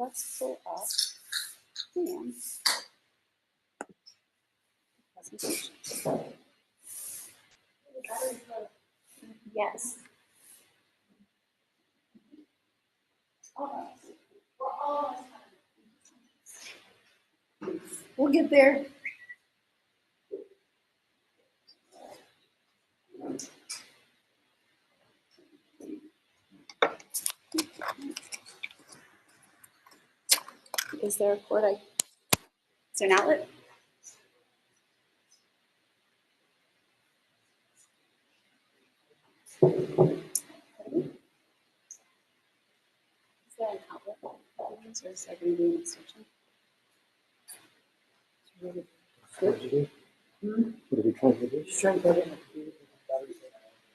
let's pull up and presentation. Yes. We'll get there. Is there a cord? Is there an outlet? Is there an outlet? Or is there going to be an extension? What are we trying to do? Just trying to put in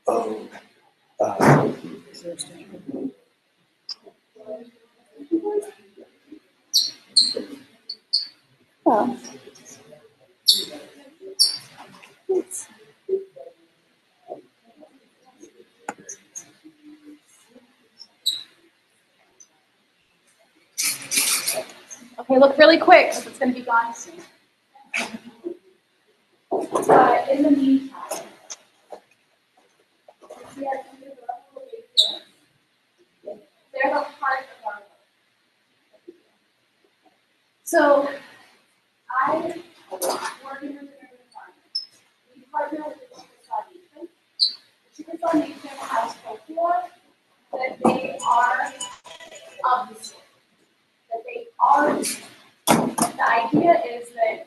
Oh. Is there a extension? Well, let's okay, look really quick because it's going to be gone soon. In the meantime, they're the heart of our work. So I working with the department. We partner with the Chickasaw Nation. The Chickasaw Nation has folklore that they are of the soil. That they are. The idea is that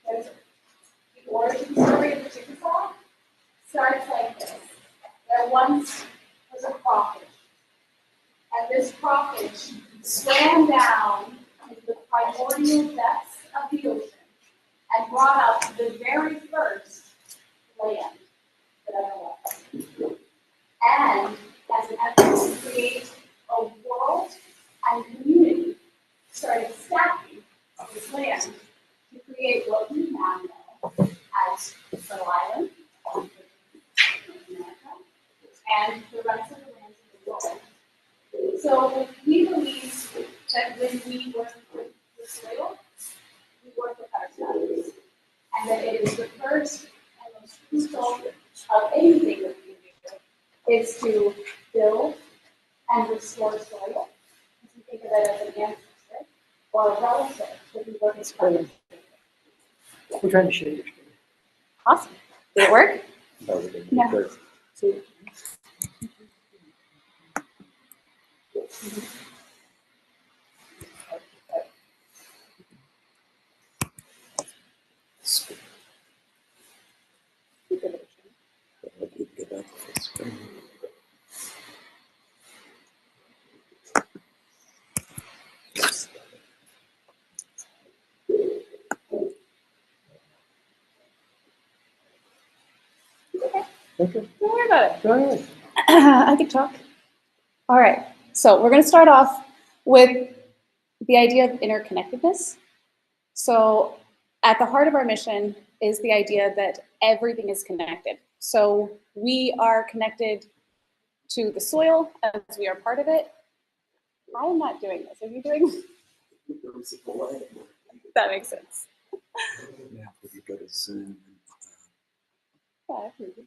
there's the origin story of the Chickasaw starts like this. There once was a crawfish, and this crawfish swam down into the primordial depths of the ocean and brought up the very first land that ever was. And as an effort to create a world and community, started stacking this land to create what we now know as Turtle Island, North America, and the rest of the lands of the world. So we believe that when we work with the soil, we work with ourselves, and that it is the first and most crucial of anything that we do is to build and restore soil. If you think of it as an ancestor or a relative that we work with. We're trying to share your screen. Awesome. Did it work? No, we didn't. Yeah. Good. See? Let me get back to the screen. Okay. Don't worry about it. Go ahead. I can talk. All right. So we're going to start off with the idea of interconnectedness. So at the heart of our mission is the idea that everything is connected. So we are connected to the soil as we are part of it. I am not doing this. Are you doing this? That makes sense. Yeah, if you go to Zoom. Yeah, I can do.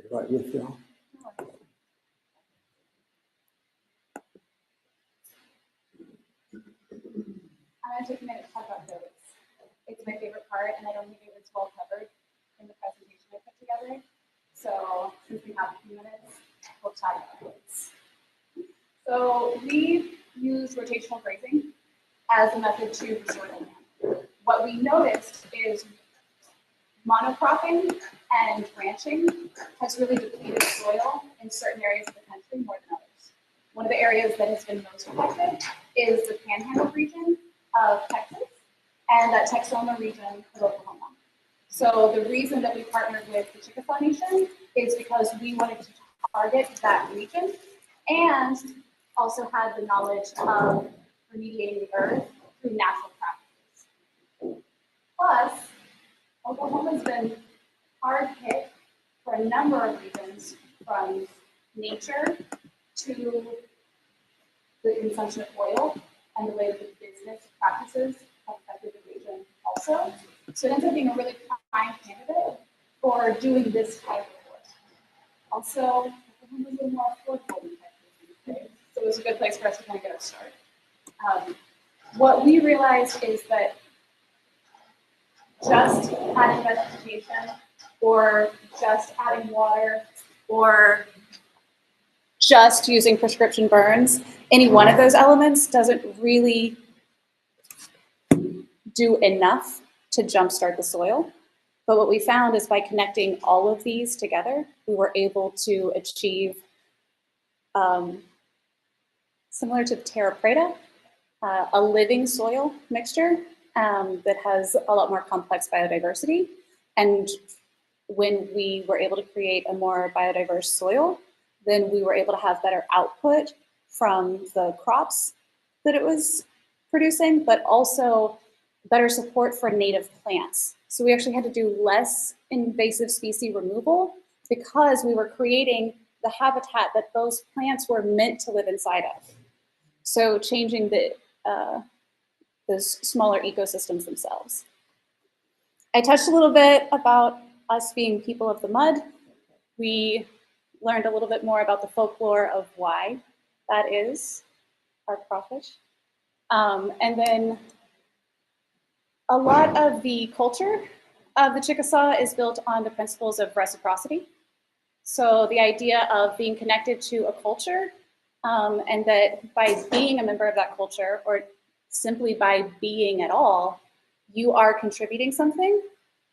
Right with y'all. I'm going to take a minute to talk about notes. It's my favorite part, and I don't think it was well covered in the presentation I put together. So since we have a few minutes, we'll talk about notes. So we use rotational grazing as a method to restore the land. What we noticed is monocropping and ranching has really depleted soil in certain areas of the country more than others. One of the areas that has been most affected is the Panhandle region of Texas and that Texoma region of Oklahoma. So the reason that we partnered with the Chickasaw Nation is because we wanted to target that region and also had the knowledge of remediating the earth through natural practices. Plus, Oklahoma's been hard hit for a number of reasons, from nature to the consumption of oil and the way that the business practices have affected the region also. So it ends up being a really prime candidate for doing this type of work. Also, the home is a little more affordable than Texas these days, so it was a good place for us to kind of get our start. What we realized is that just adding vegetation or just adding water or just using prescription burns, any one of those elements doesn't really do enough to jumpstart the soil. But what we found is by connecting all of these together, we were able to achieve, similar to terra preta, a living soil mixture that has a lot more complex biodiversity. And when we were able to create a more biodiverse soil, then we were able to have better output from the crops that it was producing, but also better support for native plants. So we actually had to do less invasive species removal because we were creating the habitat that those plants were meant to live inside of. So changing those smaller ecosystems themselves. I touched a little bit about us being people of the mud. We learned a little bit more about the folklore of why that is our crawfish. And then a lot of the culture of the Chickasaw is built on the principles of reciprocity. So the idea of being connected to a culture, and that by being a member of that culture, or simply by being at all, you are contributing something,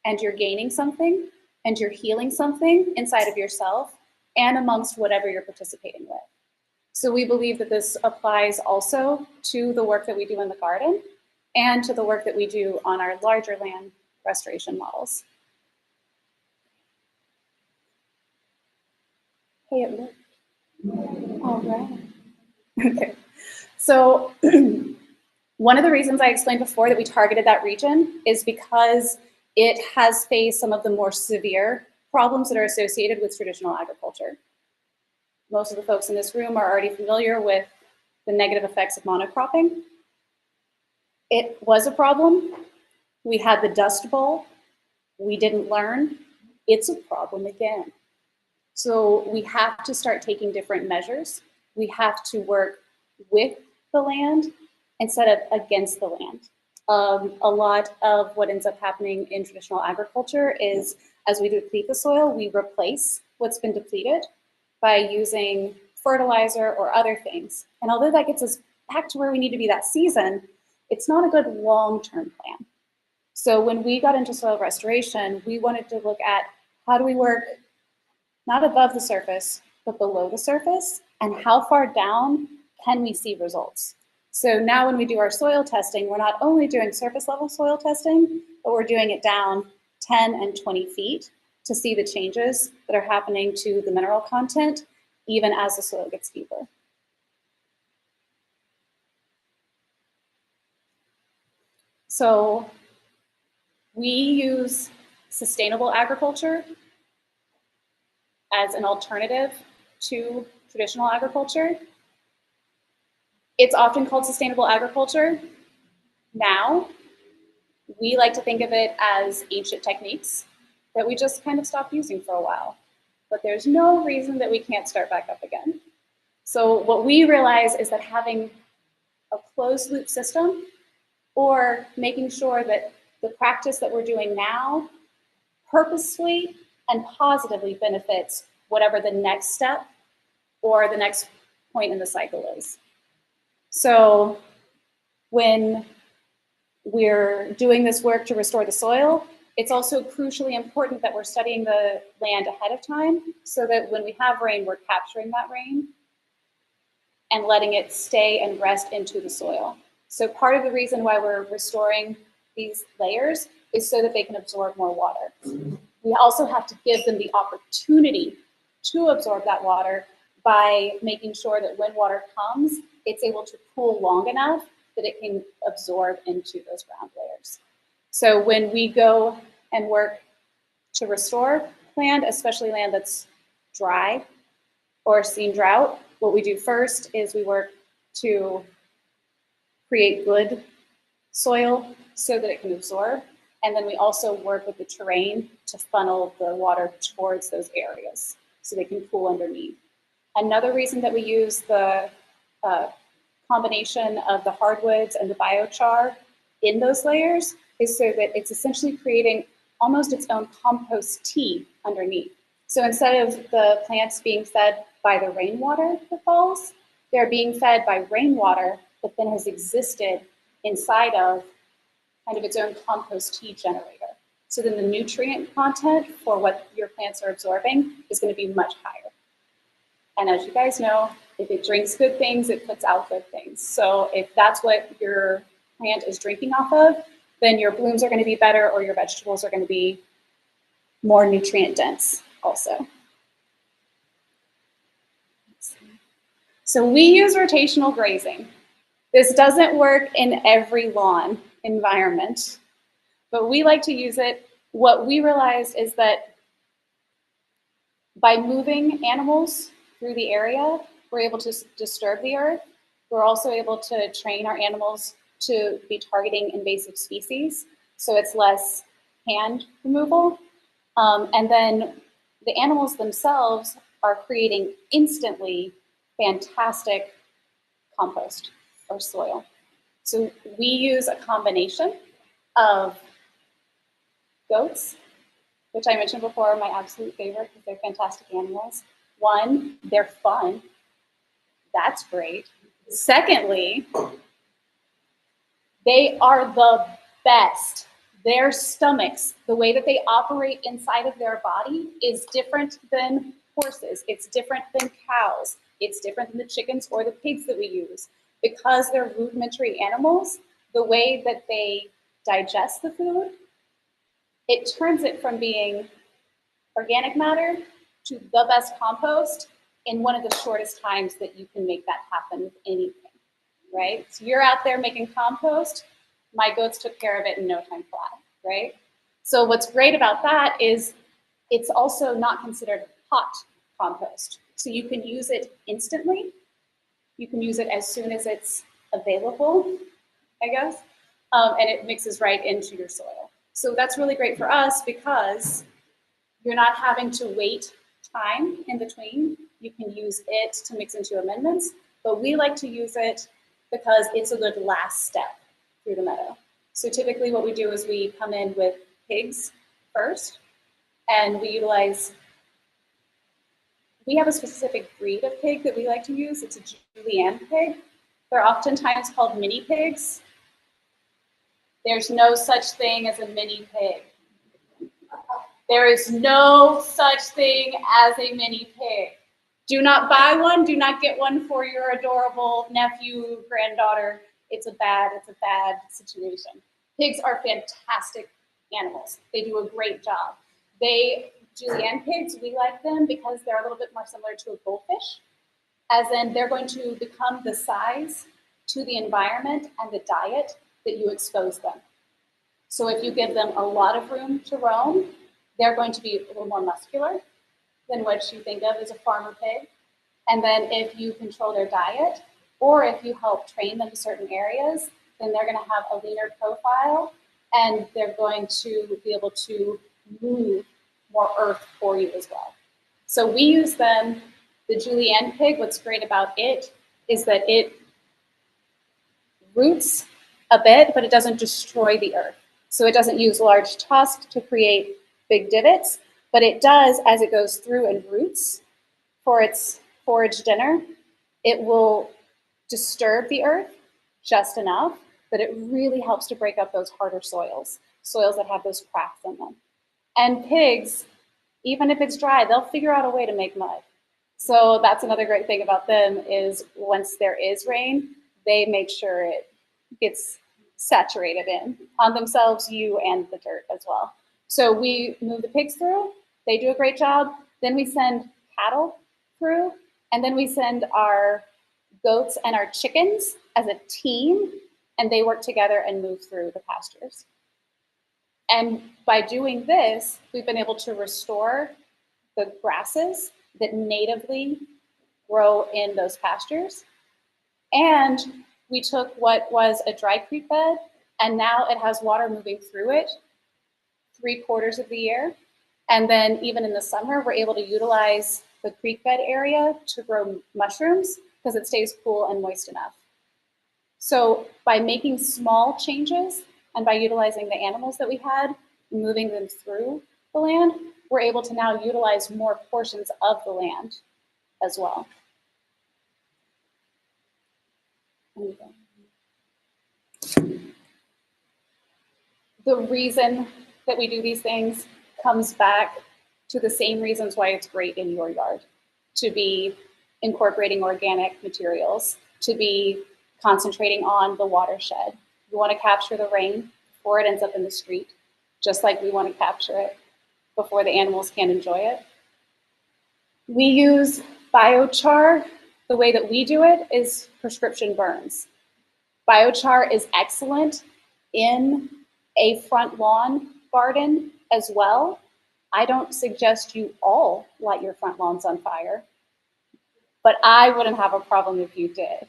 and you're gaining something, and you're healing something inside of yourself and amongst whatever you're participating with. So we believe that this applies also to the work that we do in the garden and to the work that we do on our larger land restoration models. Hey, it worked. All right. Okay. So one of the reasons I explained before that we targeted that region is because it has faced some of the more severe problems that are associated with traditional agriculture. Most of the folks in this room are already familiar with the negative effects of monocropping. It was a problem. We had the Dust Bowl. We didn't learn. It's a problem again. So we have to start taking different measures. We have to work with the land instead of against the land. A lot of what ends up happening in traditional agriculture is as we deplete the soil, we replace what's been depleted by using fertilizer or other things. And although that gets us back to where we need to be that season, it's not a good long-term plan. So when we got into soil restoration, we wanted to look at how do we work not above the surface, but below the surface, and how far down can we see results? So now when we do our soil testing, we're not only doing surface level soil testing, but we're doing it down 10 and 20 feet to see the changes that are happening to the mineral content, even as the soil gets deeper. So we use sustainable agriculture as an alternative to traditional agriculture. It's often called sustainable agriculture. Now, we like to think of it as ancient techniques that we just kind of stopped using for a while. But there's no reason that we can't start back up again. So what we realize is that having a closed loop system or making sure that the practice that we're doing now purposefully and positively benefits whatever the next step or the next point in the cycle is. So when we're doing this work to restore the soil, it's also crucially important that we're studying the land ahead of time so that when we have rain, we're capturing that rain and letting it stay and rest into the soil. So part of the reason why we're restoring these layers is so that they can absorb more water. We also have to give them the opportunity to absorb that water by making sure that when water comes, it's able to cool long enough that it can absorb into those ground layers. So when we go and work to restore land, especially land that's dry or seen drought, what we do first is we work to create good soil so that it can absorb. And then we also work with the terrain to funnel the water towards those areas so they can cool underneath. Another reason that we use the combination of the hardwoods and the biochar in those layers is so that it's essentially creating almost its own compost tea underneath. So instead of the plants being fed by the rainwater that falls, they're being fed by rainwater that then has existed inside of kind of its own compost tea generator. So then the nutrient content for what your plants are absorbing is going to be much higher. And as you guys know, if it drinks good things, it puts out good things. So if that's what your plant is drinking off of, then your blooms are going to be better or your vegetables are going to be more nutrient dense also. So we use rotational grazing. This doesn't work in every lawn environment, but we like to use it. What we realized is that by moving animals through the area, we're able to disturb the earth. We're also able to train our animals to be targeting invasive species, so it's less hand removal. And then the animals themselves are creating instantly fantastic compost or soil. So we use a combination of goats, which I mentioned before are my absolute favorite because they're fantastic animals. One, they're fun. That's great. Secondly, they are the best. Their stomachs, the way that they operate inside of their body is different than horses. It's different than cows. It's different than the chickens or the pigs that we use. Because they're rudimentary animals, the way that they digest the food, it turns it from being organic matter to the best compost in one of the shortest times that you can make that happen with anything, right? So you're out there making compost, my goats took care of it in no time flat, right? So what's great about that is it's also not considered hot compost. So you can use it instantly. You can use it as soon as it's available, I guess, and it mixes right into your soil. So that's really great for us because you're not having to wait time in between. You can use it to mix into amendments, but we like to use it because it's a good last step through the meadow. So typically what we do is we come in with pigs first, and we have a specific breed of pig that we like to use. It's a Julienne pig. They're oftentimes called mini pigs. There's no such thing as a mini pig. There is no such thing as a mini pig. Do not buy one. Do not get one for your adorable nephew, granddaughter. It's a bad situation. Pigs are fantastic animals. They do a great job. Julienne pigs, we like them because they're a little bit more similar to a goldfish, as in they're going to become the size to the environment and the diet that you expose them. So if you give them a lot of room to roam, they're going to be a little more muscular than what you think of as a farmer pig. And then if you control their diet, or if you help train them to certain areas, then they're going to have a leaner profile, and they're going to be able to move more earth for you as well. So we use them, the Julienne pig, what's great about it is that it roots a bit, but it doesn't destroy the earth. So it doesn't use large tusks to create big divots, but it does, as it goes through and roots for its forage dinner, it will disturb the earth just enough that it really helps to break up those harder soils that have those cracks in them. And pigs, even if it's dry, they'll figure out a way to make mud. So that's another great thing about them is once there is rain, they make sure it gets saturated in on themselves, you, and the dirt as well. So we move the pigs through, they do a great job. Then we send cattle through, and then we send our goats and our chickens as a team, and they work together and move through the pastures. And by doing this, we've been able to restore the grasses that natively grow in those pastures. And we took what was a dry creek bed, and now it has water moving through it 3/4 of the year. And then even in the summer, we're able to utilize the creek bed area to grow mushrooms because it stays cool and moist enough. So by making small changes and by utilizing the animals that we had, moving them through the land, we're able to now utilize more portions of the land as well. The reason that we do these things comes back to the same reasons why it's great in your yard, to be incorporating organic materials, to be concentrating on the watershed. We want to capture the rain before it ends up in the street, just like we want to capture it before the animals can enjoy it. We use biochar. The way that we do it is prescription burns. Biochar is excellent in a front lawn garden as well. I don't suggest you all light your front lawns on fire, but I wouldn't have a problem if you did.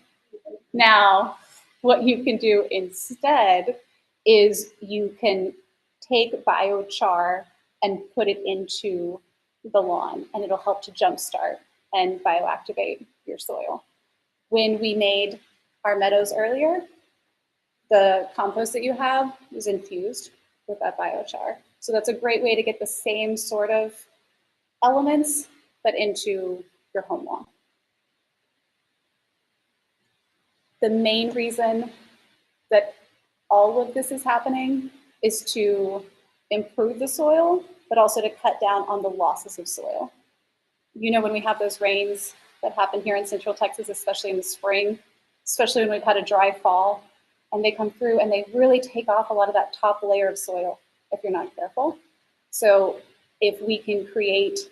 Now, what you can do instead is you can take biochar and put it into the lawn, and it'll help to jumpstart and bioactivate your soil. When we made our meadows earlier, the compost that you have is infused with that biochar. So that's a great way to get the same sort of elements, but into your home lawn. The main reason that all of this is happening is to improve the soil, but also to cut down on the losses of soil. You know, when we have those rains that happen here in Central Texas, especially in the spring, especially when we've had a dry fall, and they come through and they really take off a lot of that top layer of soil if you're not careful. So if we can create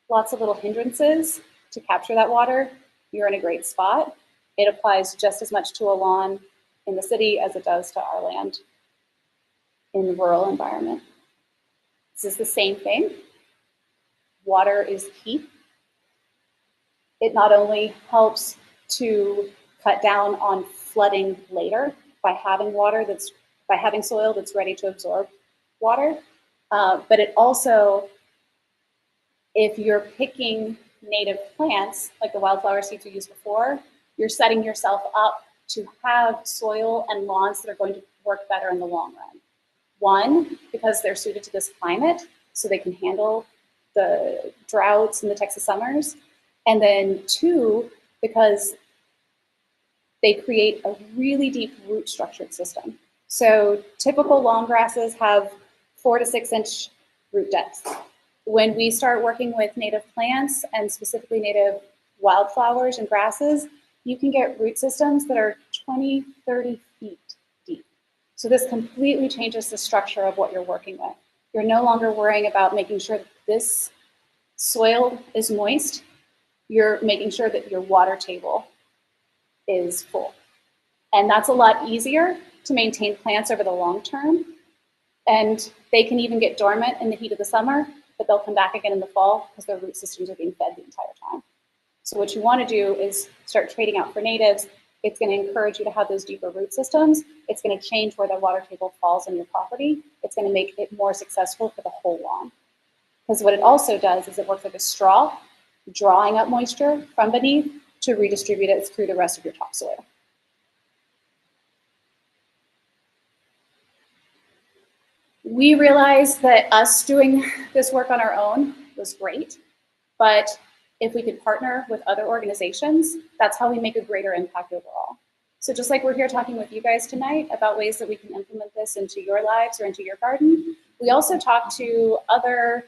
lots of little hindrances to capture that water, you're in a great spot. It applies just as much to a lawn in the city as it does to our land in the rural environment. This is the same thing. Water is key. It not only helps to cut down on flooding later by having soil that's ready to absorb water, but it also, if you're picking native plants, like the wildflower seeds we used before, you're setting yourself up to have soil and lawns that are going to work better in the long run. One, because they're suited to this climate, so they can handle the droughts in the Texas summers. And then two, because they create a really deep root structured system. So typical long grasses have 4 to 6 inch root depths. When we start working with native plants and specifically native wildflowers and grasses, you can get root systems that are 20, 30 feet deep. So this completely changes the structure of what you're working with. You're no longer worrying about making sure that this soil is moist. You're making sure that your water table is full. And that's a lot easier to maintain plants over the long term. And they can even get dormant in the heat of the summer, but they'll come back again in the fall because their root systems are being fed the entire time. So what you want to do is start trading out for natives. It's going to encourage you to have those deeper root systems. It's going to change where the water table falls on your property. It's going to make it more successful for the whole lawn. Because what it also does is it works like a straw, drawing up moisture from beneath to redistribute it through the rest of your topsoil. We realized that us doing this work on our own was great, but if we could partner with other organizations, that's how we make a greater impact overall. So just like we're here talking with you guys tonight about ways that we can implement this into your lives or into your garden, we also talk to other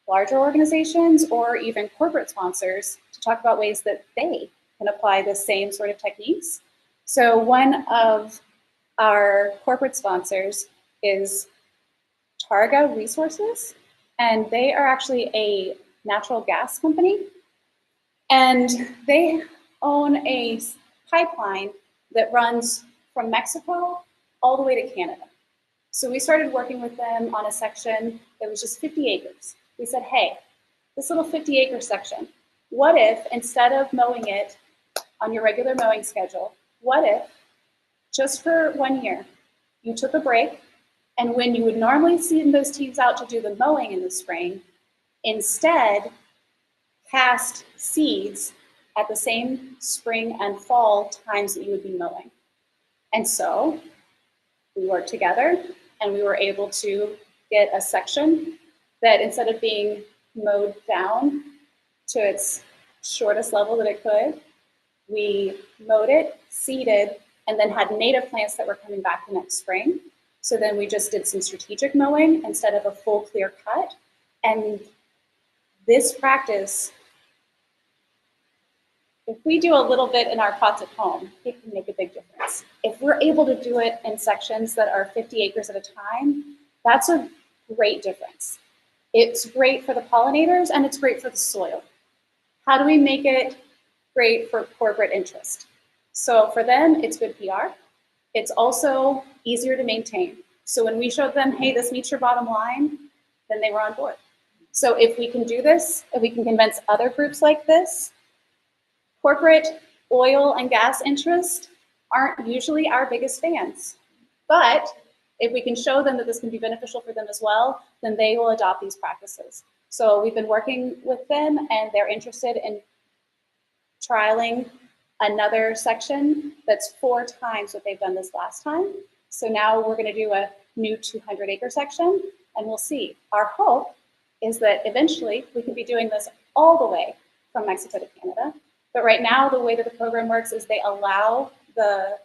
larger organizations or even corporate sponsors to talk about ways that they can apply the same sort of techniques. So one of our corporate sponsors is Targa Resources, and they are actually a natural gas company, and they own a pipeline that runs from Mexico all the way to Canada. So we started working with them on a section that was just 50 acres. We said, hey, this little 50-acre section, What if, instead of mowing it on your regular mowing schedule, what if, just for 1 year, you took a break, and when you would normally send those teams out to do the mowing in the spring, instead cast seeds at the same spring and fall times that you would be mowing. And so we worked together and we were able to get a section that, instead of being mowed down to its shortest level that it could, we mowed it, seeded, and then had native plants that were coming back the next spring. So then we just did some strategic mowing instead of a full clear cut. And this practice, if we do a little bit in our pots at home, it can make a big difference. If we're able to do it in sections that are 50 acres at a time, that's a great difference. It's great for the pollinators and it's great for the soil. How do we make it great for corporate interest? So for them, it's good PR. It's also easier to maintain. So when we showed them, hey, this meets your bottom line, then they were on board. So if we can do this, if we can convince other groups like this, corporate oil and gas interests aren't usually our biggest fans. But if we can show them that this can be beneficial for them as well, then they will adopt these practices. So we've been working with them and they're interested in trialing another section that's 4 times what they've done this last time. So now we're going to do a new 200-acre section, and we'll see. Our hope is that eventually we could be doing this all the way from Mexico to Canada. But right now, the way that the program works is they allow the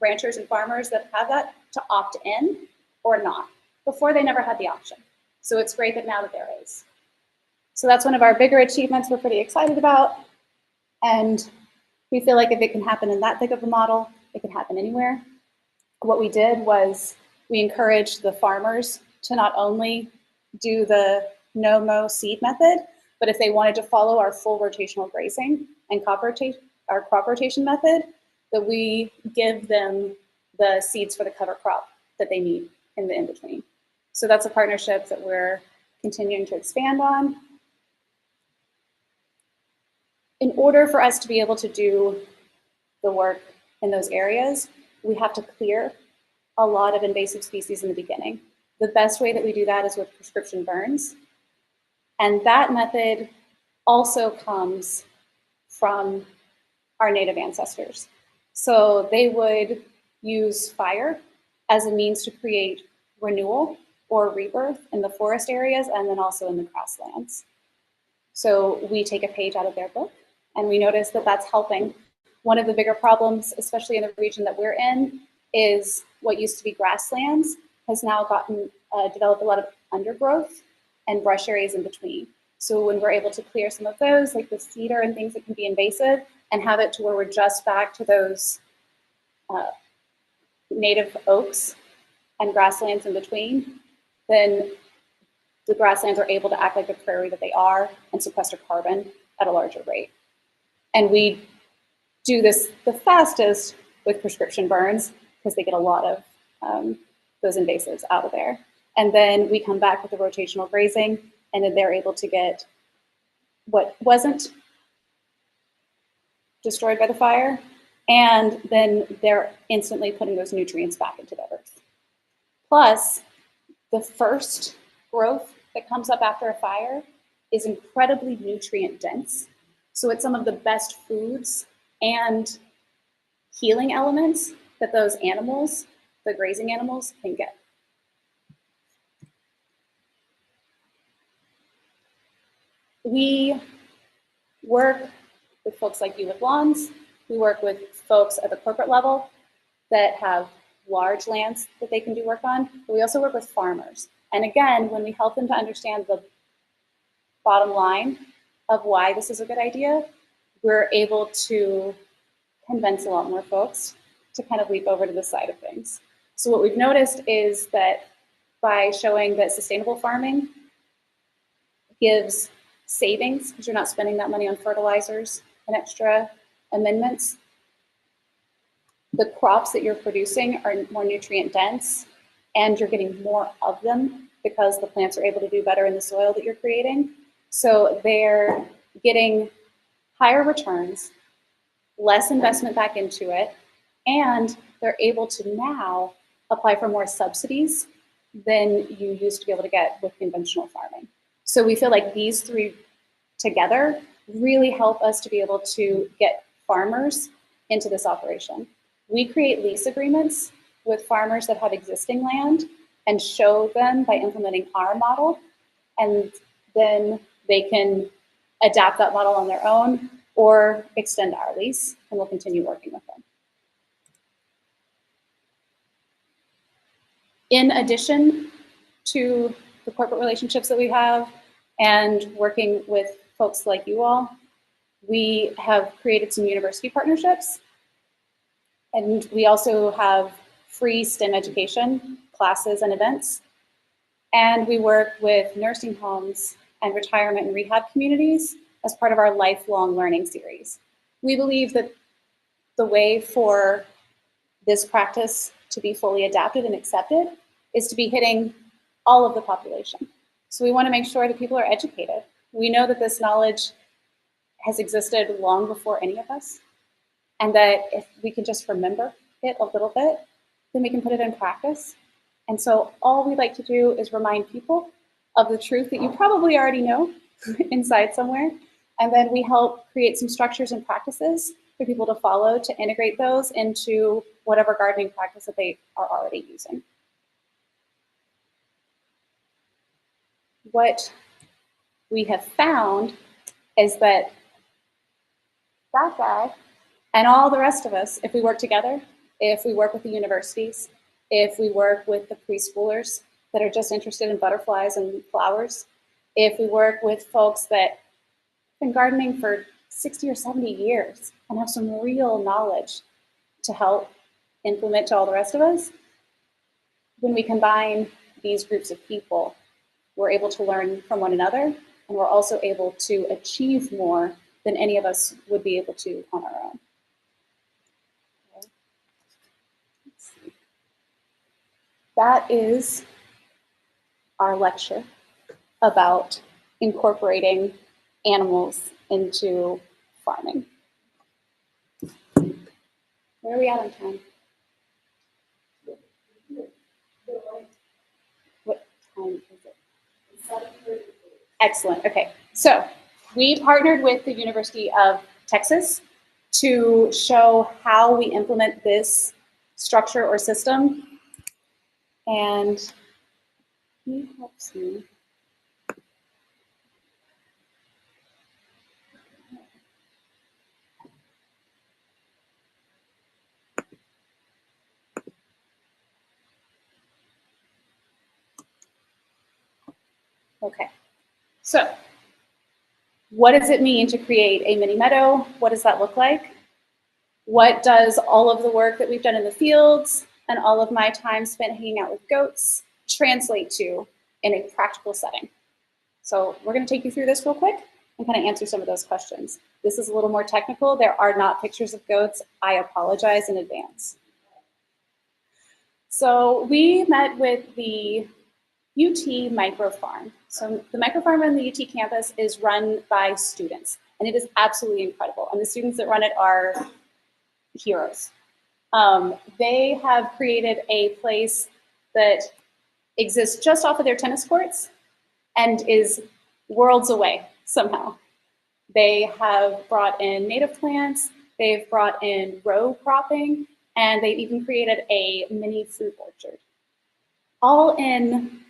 ranchers and farmers that have that to opt in or not. Before, they never had the option. So it's great that now that there is. So that's one of our bigger achievements we're pretty excited about. And we feel like if it can happen in that big of a model, it can happen anywhere. What we did was we encouraged the farmers to not only do the no-mow seed method, but if they wanted to follow our full rotational grazing and crop rotation method, that we give them the seeds for the cover crop that they need in the in-between. So that's a partnership that we're continuing to expand on. In order for us to be able to do the work in those areas, we have to clear a lot of invasive species in the beginning. The best way that we do that is with prescription burns. And that method also comes from our native ancestors. So they would use fire as a means to create renewal or rebirth in the forest areas and then also in the grasslands. So we take a page out of their book and we notice that that's helping. One of the bigger problems, especially in the region that we're in, is what used to be grasslands has now developed a lot of undergrowth and brush areas in between. So when we're able to clear some of those, like the cedar and things that can be invasive, and have it to where we're just back to those native oaks and grasslands in between, then the grasslands are able to act like the prairie that they are and sequester carbon at a larger rate. And we do this the fastest with prescription burns because they get a lot of those invasives out of there. And then we come back with the rotational grazing, and then they're able to get what wasn't destroyed by the fire, and then they're instantly putting those nutrients back into the earth. Plus, the first growth that comes up after a fire is incredibly nutrient dense. So it's some of the best foods and healing elements that those animals, the grazing animals, can get. We work with folks like you with lawns. We work with folks at the corporate level that have large lands that they can do work on. But we also work with farmers. And again, when we help them to understand the bottom line of why this is a good idea, we're able to convince a lot more folks to kind of leap over to this side of things. So what we've noticed is that by showing that sustainable farming gives savings, because you're not spending that money on fertilizers and extra amendments, the crops that you're producing are more nutrient dense, and you're getting more of them because the plants are able to do better in the soil that you're creating. So they're getting higher returns, less investment back into it, and they're able to now apply for more subsidies than you used to be able to get with conventional farming. So we feel like these three together really help us to be able to get farmers into this operation. We create lease agreements with farmers that have existing land and show them by implementing our model, and then they can adapt that model on their own or extend our lease, and we'll continue working with them. In addition to the corporate relationships that we have and working with folks like you all, we have created some university partnerships, and we also have free STEM education classes and events. And we work with nursing homes and retirement and rehab communities as part of our lifelong learning series. We believe that the way for this practice to be fully adapted and accepted is to be hitting all of the population. So we want to make sure that people are educated. We know that this knowledge has existed long before any of us, and that if we can just remember it a little bit, then we can put it in practice. And so all we like to do is remind people of the truth that you probably already know inside somewhere, and then we help create some structures and practices for people to follow to integrate those into whatever gardening practice that they are already using. What we have found is that that guy and all the rest of us, if we work together, if we work with the universities, if we work with the preschoolers that are just interested in butterflies and flowers, if we work with folks that have been gardening for 60 or 70 years and have some real knowledge to help implement to all the rest of us, when we combine these groups of people, we're able to learn from one another, and we're also able to achieve more than any of us would be able to on our own. That is our lecture about incorporating animals into farming. Where are we at on time? What time is it? Excellent. Okay. So we partnered with the University of Texas to show how we implement this structure or system. And he helps me. Okay, so what does it mean to create a mini meadow? What does that look like? What does all of the work that we've done in the fields and all of my time spent hanging out with goats translate to in a practical setting? So we're going to take you through this real quick and kind of answer some of those questions. This is a little more technical. There are not pictures of goats. I apologize in advance. So we met with the UT Micro Farm. So the micro farm on the UT campus is run by students, and it is absolutely incredible. And the students that run it are heroes. They have created a place that exists just off of their tennis courts and is worlds away somehow. They have brought in native plants, they've brought in row cropping, and they've even created a mini fruit orchard. All in,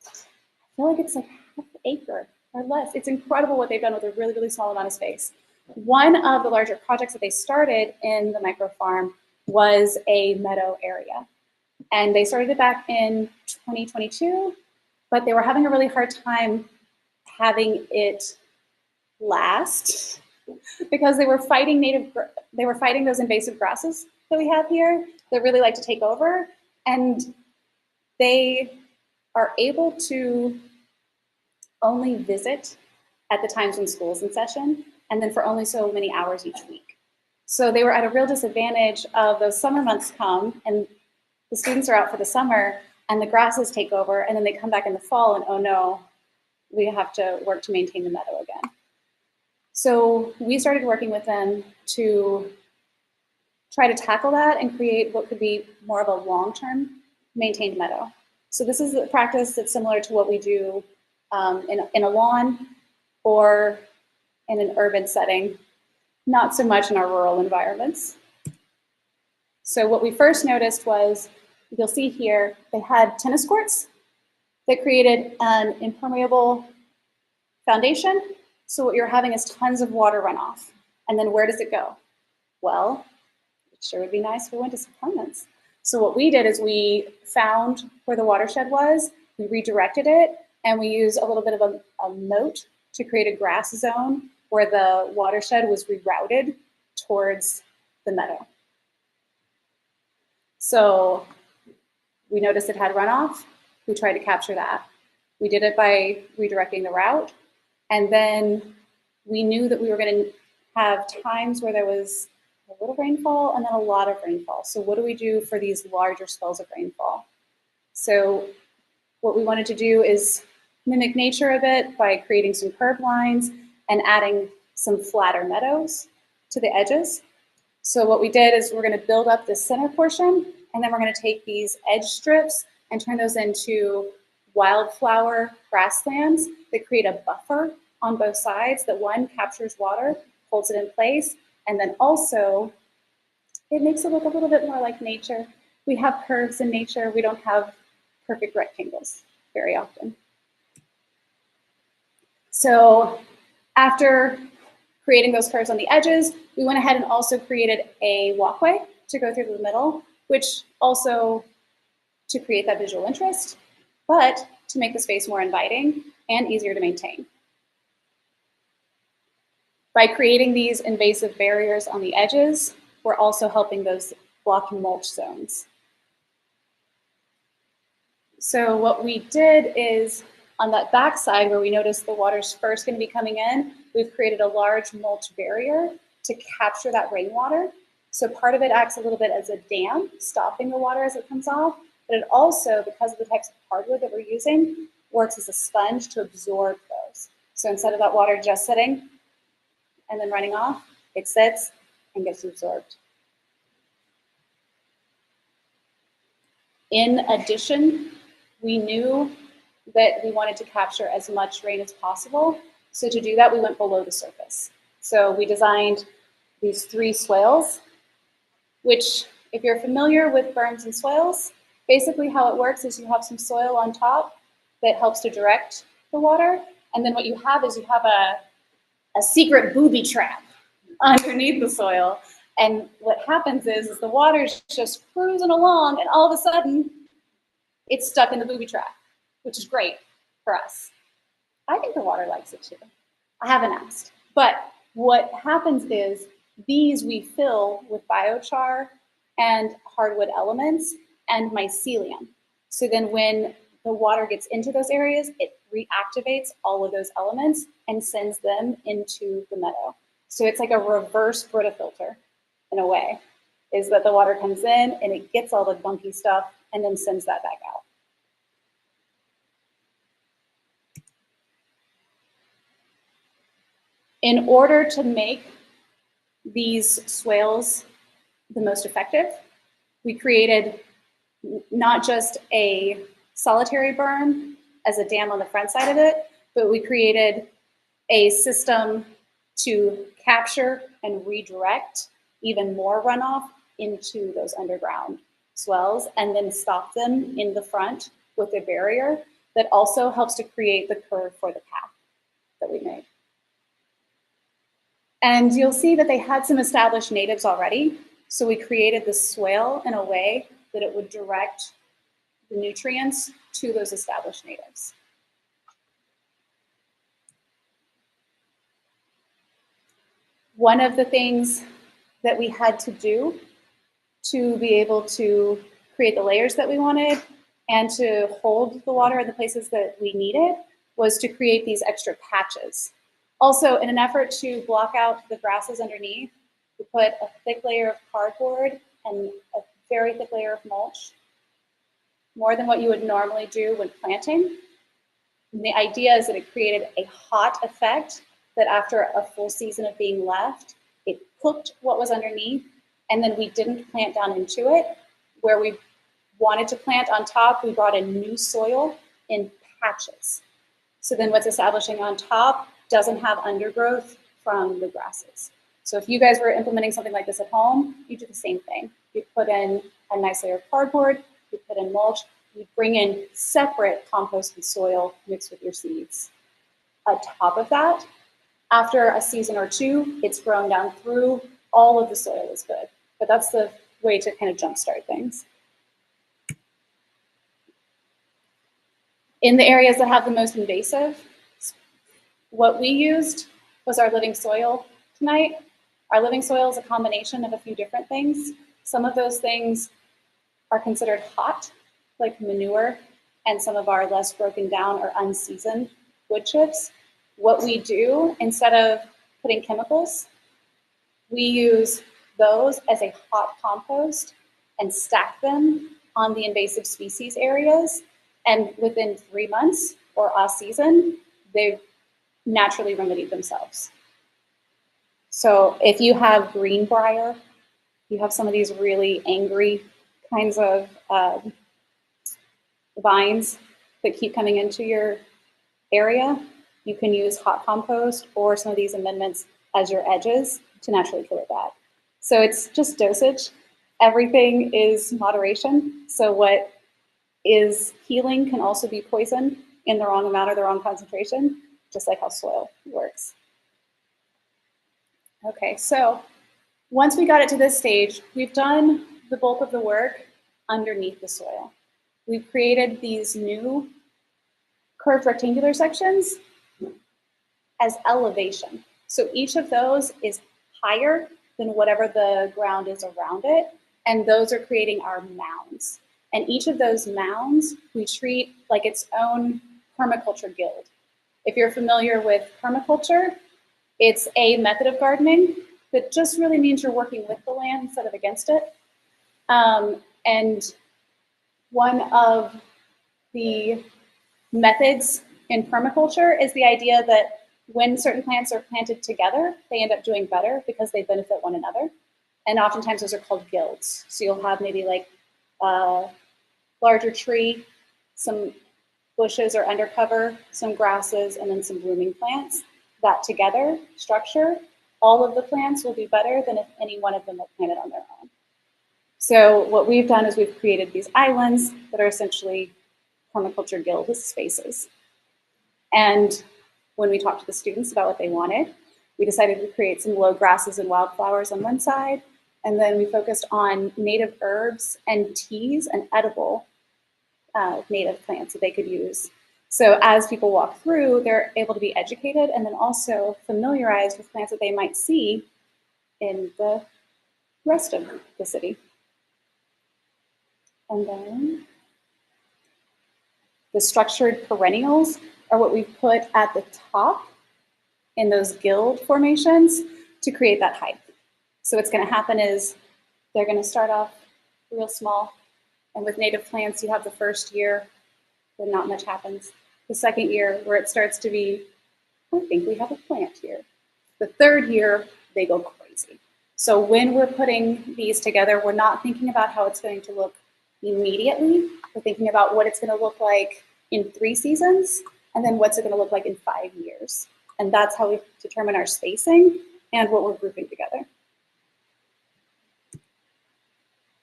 I feel like it's like half an acre or less. It's incredible what they've done with a really, really small amount of space. One of the larger projects that they started in the micro farm was a meadow area. And they started it back in 2022, but they were having a really hard time having it last because they were fighting those invasive grasses that we have here that really like to take over. And they are able to only visit at the times when school's in session, and then for only so many hours each week. So they were at a real disadvantage of those summer months come, and the students are out for the summer, and the grasses take over, and then they come back in the fall, and oh no, we have to work to maintain the meadow again. So we started working with them to try to tackle that and create what could be more of a long-term maintained meadow. So this is a practice that's similar to what we do in a lawn or in an urban setting, not so much in our rural environments. So what we first noticed was, you'll see here, they had tennis courts that created an impermeable foundation. So what you're having is tons of water runoff. And then where does it go? Well, it sure would be nice if we went to some permanents. So what we did is we found where the watershed was, we redirected it, and we used a little bit of a moat to create a grass zone where the watershed was rerouted towards the meadow. So we noticed it had runoff. We tried to capture that. We did it by redirecting the route. And then we knew that we were going to have times where there was a little rainfall and then a lot of rainfall. So what do we do for these larger spells of rainfall? So what we wanted to do is mimic nature a bit by creating some curved lines and adding some flatter meadows to the edges. So what we did is we're going to build up this center portion, and then we're going to take these edge strips and turn those into wildflower grasslands that create a buffer on both sides that, one, captures water, holds it in place, and then also it makes it look a little bit more like nature. We have curves in nature. We don't have perfect rectangles very often. So after creating those curves on the edges, we went ahead and also created a walkway to go through the middle, which also to create that visual interest, but to make the space more inviting and easier to maintain. By creating these invasive barriers on the edges, we're also helping those block mulch zones. So what we did is, on that back side where we noticed the water's first going to be coming in, we've created a large mulch barrier to capture that rainwater. So part of it acts a little bit as a dam, stopping the water as it comes off, but it also, because of the types of hardwood that we're using, works as a sponge to absorb those. So instead of that water just sitting and then running off, it sits and gets absorbed. In addition, we knew that we wanted to capture as much rain as possible. So to do that, we went below the surface. So we designed these 3 swales, which, if you're familiar with berms and swales, basically how it works is you have some soil on top that helps to direct the water. And then what you have is you have a secret booby trap underneath the soil. And what happens is the water's just cruising along, and all of a sudden, it's stuck in the booby trap, which is great for us. I think the water likes it too. I haven't asked. But what happens is these we fill with biochar and hardwood elements and mycelium. So then when the water gets into those areas, it reactivates all of those elements and sends them into the meadow. So it's like a reverse Brita filter in a way, is that the water comes in and it gets all the gunky stuff and then sends that back out. In order to make these swales the most effective, we created not just a solitary berm as a dam on the front side of it, but we created a system to capture and redirect even more runoff into those underground swells and then stop them in the front with a barrier that also helps to create the curve for the path that we made. And you'll see that they had some established natives already. So we created the swale in a way that it would direct the nutrients to those established natives. One of the things that we had to do to be able to create the layers that we wanted and to hold the water in the places that we needed was to create these extra patches. Also, in an effort to block out the grasses underneath, we put a thick layer of cardboard and a very thick layer of mulch, more than what you would normally do when planting. And the idea is that it created a hot effect that after a full season of being left, it cooked what was underneath, and then we didn't plant down into it. Where we wanted to plant on top, we brought in new soil in patches. So then what's establishing on top doesn't have undergrowth from the grasses. So if you guys were implementing something like this at home, you do the same thing. You put in a nice layer of cardboard, you put in mulch, you bring in separate compost and soil mixed with your seeds. On top of that, after a season or two, it's grown down through, all of the soil is good. But that's the way to kind of jumpstart things. In the areas that have the most invasive, what we used was our living soil tonight. Our living soil is a combination of a few different things. Some of those things are considered hot, like manure, and some of our less broken down or unseasoned wood chips. What we do, instead of putting chemicals, we use those as a hot compost and stack them on the invasive species areas. And within 3 months or a season, they've naturally remedied themselves. So if you have greenbrier, you have some of these really angry kinds of vines that keep coming into your area, you can use hot compost or some of these amendments as your edges to naturally kill it back. So it's just dosage. Everything is moderation. So what is healing can also be poison in the wrong amount or the wrong concentration, just like how soil works. Okay, so once we got it to this stage, we've done the bulk of the work underneath the soil. We've created these new curved rectangular sections as elevation. So each of those is higher than whatever the ground is around it, and those are creating our mounds. And each of those mounds we treat like its own permaculture guild. If you're familiar with permaculture, it's a method of gardening that just really means you're working with the land instead of against it. And one of the methods in permaculture is the idea that when certain plants are planted together, they end up doing better because they benefit one another. And oftentimes those are called guilds. So you'll have maybe like a larger tree, some bushes or undercover, some grasses, and then some blooming plants. That together structure, all of the plants will do better than if any one of them are planted on their own. So what we've done is we've created these islands that are essentially permaculture guild spaces. And when we talked to the students about what they wanted, we decided to create some low grasses and wildflowers on one side, and then we focused on native herbs and teas and edible native plants that they could use. So as people walk through, they're able to be educated and then also familiarized with plants that they might see in the rest of the city. And then the structured perennials are what we've put at the top in those guild formations to create that height. So what's going to happen is they're going to start off real small. And with native plants, you have the first year where not much happens. The second year where it starts to be, I think we have a plant here. The third year, they go crazy. So when we're putting these together, we're not thinking about how it's going to look immediately. We're thinking about what it's going to look like in 3 seasons, and then what's it going to look like in 5 years. And that's how we determine our spacing and what we're grouping together.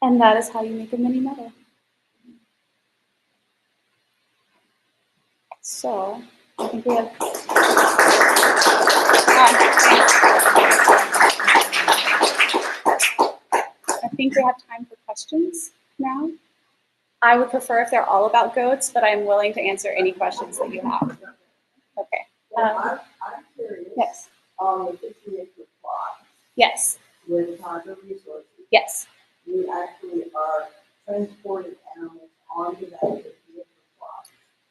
And that is how you make a mini meadow. So I think we have. I think we have time for questions now. I would prefer if they're all about goats, but I'm willing to answer any questions that you have. Okay. I'm curious. Yes. On the 50-acre plot Yes. with Contra Resources, Yes. you actually are transporting animals onto that 50-acre plot.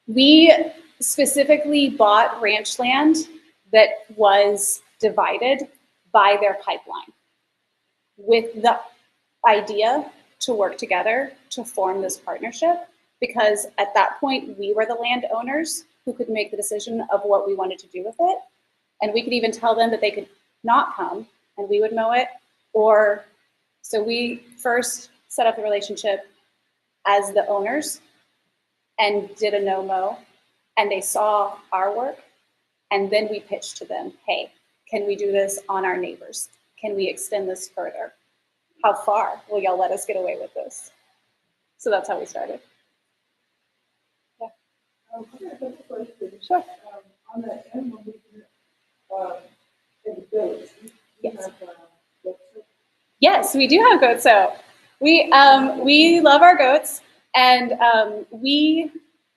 We specifically bought ranch land that was divided by their pipeline with the idea to work together to form this partnership, because at that point we were the landowners who could make the decision of what we wanted to do with it. And we could even tell them that they could not come and we would mow it. Or, so we first set up the relationship as the owners and did a no mow, and they saw our work, and then we pitched to them, hey, can we do this on our neighbors? Can we extend this further? How far will y'all let us get away with this? So that's how we started. I have a question. Sure. On the animal movement, in the village, you Yes. have, goats. Yes, we do have goats. So we love our goats, and we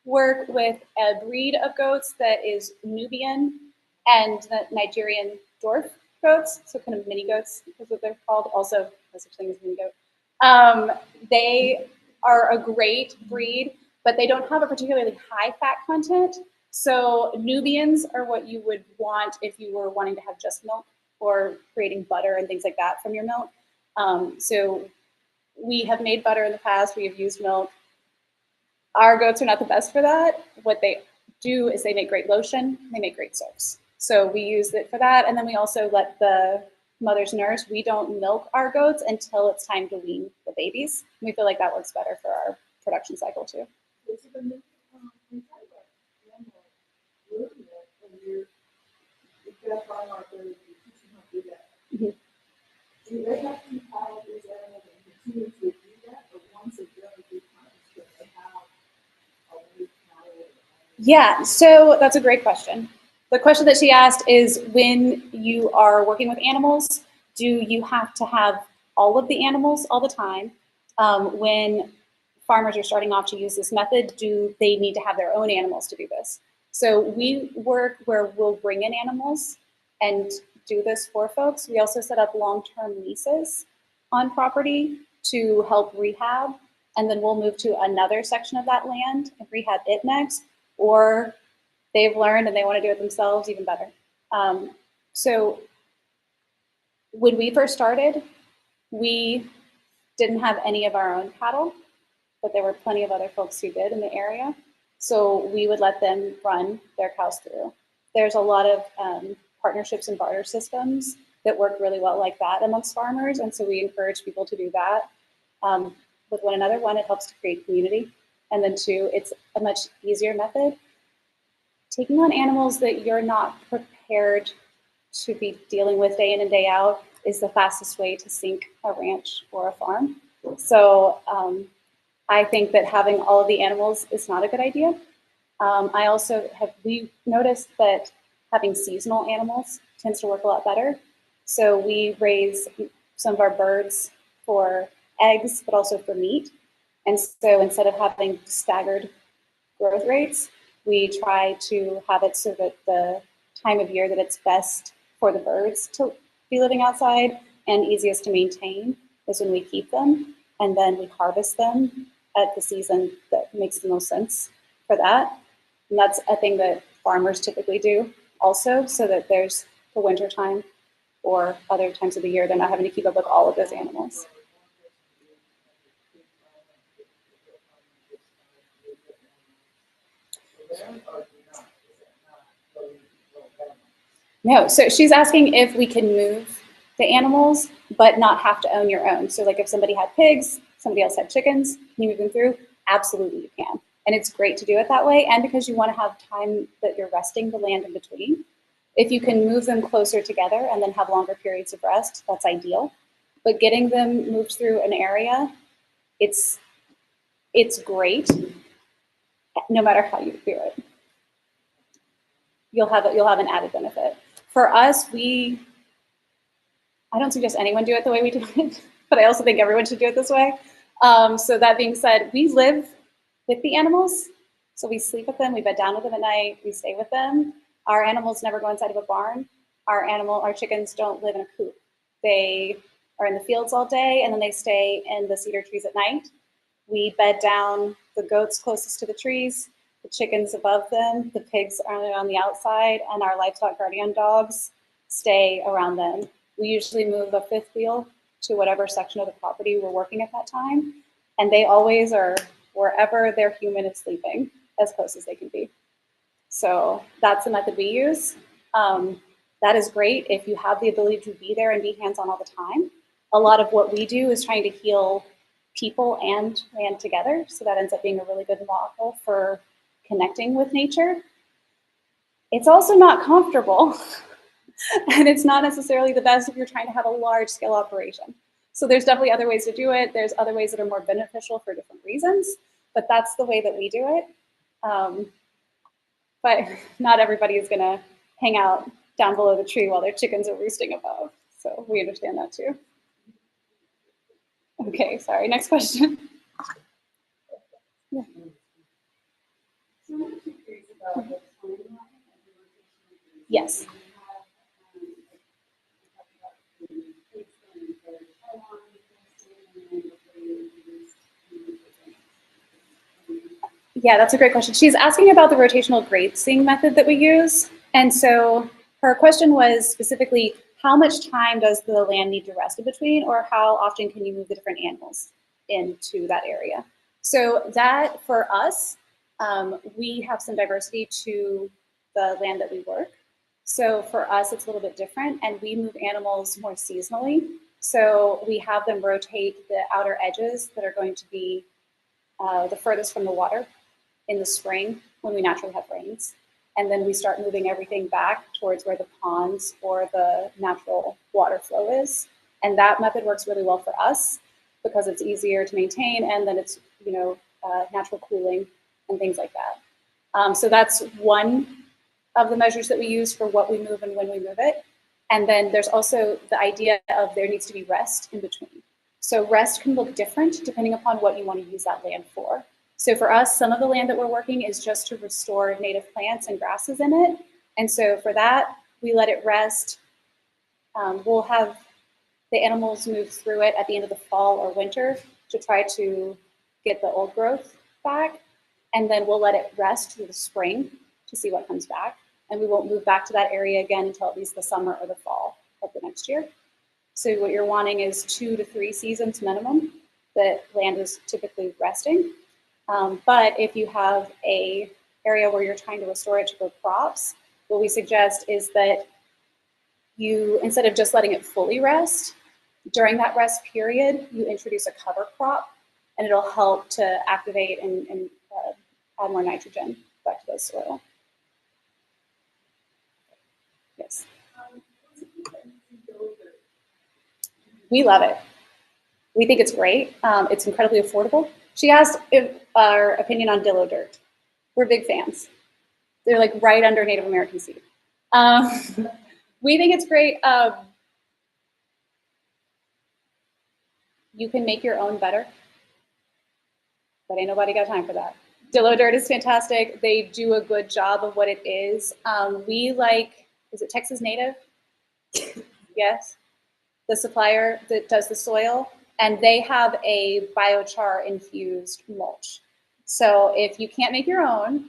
work with a breed of goats that is Nubian and the Nigerian dwarf goats, so kind of mini goats is what they're called. Also, no such thing as mini goat. They are a great breed, but they don't have a particularly high fat content. So Nubians are what you would want if you were wanting to have just milk or creating butter and things like that from your milk. So we have made butter in the past. We have used milk. Our goats are not the best for that. What they do is they make great lotion. They make great soaps. So we use it for that. And then we also let the mothers nurse. We don't milk our goats until it's time to wean the babies. We feel like that works better for our production cycle too. It's even, we talk about animal movement, and you've got farm workers, you teach them how to do that. Mhm. Do they have to have these animals and continue to do that, or once they've done a few times, do they have a new cattle? Yeah, so that's a great question. The question that she asked is, when you are working with animals, do you have to have all of the animals all the time? When farmers are starting off to use this method, do they need to have their own animals to do this? So we work where we'll bring in animals and do this for folks. We also set up long-term leases on property to help rehab, and then we'll move to another section of that land and rehab it next, or they've learned and they want to do it themselves, even better. So when we first started, we didn't have any of our own cattle, but there were plenty of other folks who did in the area. So we would let them run their cows through. There's a lot of partnerships and barter systems that work really well like that amongst farmers. And so we encourage people to do that with one another. One, it helps to create community. And then two, it's a much easier method. Taking on animals that you're not prepared to be dealing with day in and day out is the fastest way to sink a ranch or a farm. So I think that having all of the animals is not a good idea. I also we noticed that having seasonal animals tends to work a lot better. So we raise some of our birds for eggs, but also for meat. And so instead of having staggered growth rates, we try to have it so that the time of year that it's best for the birds to be living outside and easiest to maintain is when we keep them, and then we harvest them at the season that makes the most sense for that. And that's a thing that farmers typically do also, so that there's the winter time or other times of the year they're not having to keep up with all of those animals. No, so she's asking if we can move the animals, but not have to own your own. So like if somebody had pigs, somebody else had chickens, can you move them through? Absolutely you can. And it's great to do it that way. And because you want to have time that you're resting the land in between. If you can move them closer together and then have longer periods of rest, that's ideal. But getting them moved through an area, it's great, no matter how you do it. You'll have an added benefit. For us, I don't suggest anyone do it the way we do it, but I also think everyone should do it this way. So that being said, we live with the animals. So we sleep with them, we bed down with them at night, we stay with them. Our animals never go inside of a barn. Our chickens don't live in a coop. They are in the fields all day, and then they stay in the cedar trees at night. We bed down the goats closest to the trees, the chickens above them, the pigs are on the outside, and our livestock guardian dogs stay around them. We usually move a fifth wheel to whatever section of the property we're working at that time, and they always are wherever their human is sleeping, as close as they can be. So that's the method we use. That is great if you have the ability to be there and be hands-on all the time. A lot of what we do is trying to heal people and land together. So that ends up being a really good model for connecting with nature. It's also not comfortable and it's not necessarily the best if you're trying to have a large scale operation. So there's definitely other ways to do it. There's other ways that are more beneficial for different reasons, but that's the way that we do it. But not everybody is gonna hang out down below the tree while their chickens are roosting above. So we understand that too. Okay, sorry, next question. Yeah. So I'm actually curious about the timeline of the rotational grazing. Yes. You have, you talked about the plates and the Taiwan and then before you introduce Yeah, that's a great question. She's asking about the rotational grazing method that we use. And so her question was specifically, how much time does the land need to rest in between, or how often can you move the different animals into that area? So that, for us, we have some diversity to the land that we work. So for us, it's a little bit different, and we move animals more seasonally. So we have them rotate the outer edges that are going to be the furthest from the water in the spring when we naturally have rains. And then we start moving everything back towards where the ponds or the natural water flow is. And that method works really well for us because it's easier to maintain, and then it's, you know, natural cooling and things like that. So that's one of the measures that we use for what we move and when we move it. And then there's also the idea of there needs to be rest in between. So rest can look different depending upon what you want to use that land for. So for us, some of the land that we're working is just to restore native plants and grasses in it. And so for that, we let it rest. We'll have the animals move through it at the end of the fall or winter to try to get the old growth back. And then we'll let it rest through the spring to see what comes back. And we won't move back to that area again until at least the summer or the fall of the next year. So what you're wanting is 2 to 3 seasons minimum that land is typically resting. But if you have a area where you're trying to restore it to grow crops, what we suggest is that you, instead of just letting it fully rest, during that rest period, you introduce a cover crop, and it'll help to activate and add more nitrogen back to the soil. Yes. We love it. We think it's great. It's incredibly affordable. She asked if our opinion on Dillo dirt. We're big fans. They're like right under Native American seed. We think it's great. You can make your own better, but ain't nobody got time for that. Dillo dirt is fantastic. They do a good job of what it is. We like, is it Texas Native? Yes. The supplier that does the soil, and they have a biochar infused mulch. So if you can't make your own,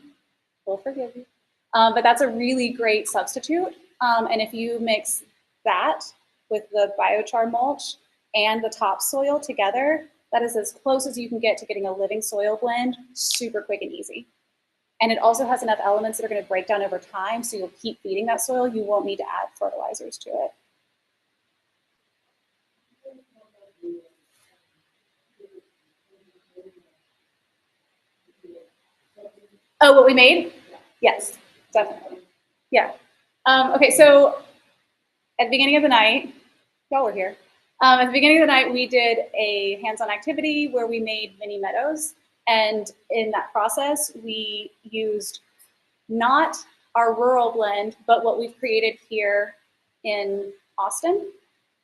we'll forgive you. But that's a really great substitute. And if you mix that with the biochar mulch and the topsoil together, that is as close as you can get to getting a living soil blend, super quick and easy. And it also has enough elements that are going to break down over time, so you'll keep feeding that soil. You won't need to add fertilizers to it. Oh, what we made? Yes, definitely. Yeah. Okay, so at the beginning of the night, y'all were here. At the beginning of the night, we did a hands-on activity where we made mini meadows. And in that process, we used not our rural blend, but what we've created here in Austin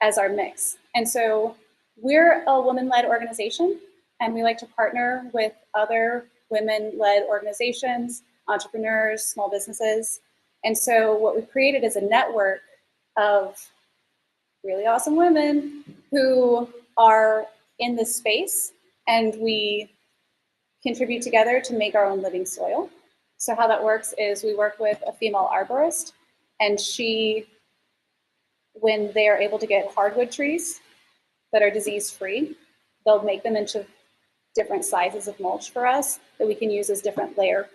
as our mix. And so we're a women-led organization, and we like to partner with other women-led organizations, entrepreneurs, small businesses. And so what we've created is a network of really awesome women who are in this space, and we contribute together to make our own living soil. So how that works is we work with a female arborist, and she, when they are able to get hardwood trees that are disease-free, they'll make them into different sizes of mulch for us that we can use as different layers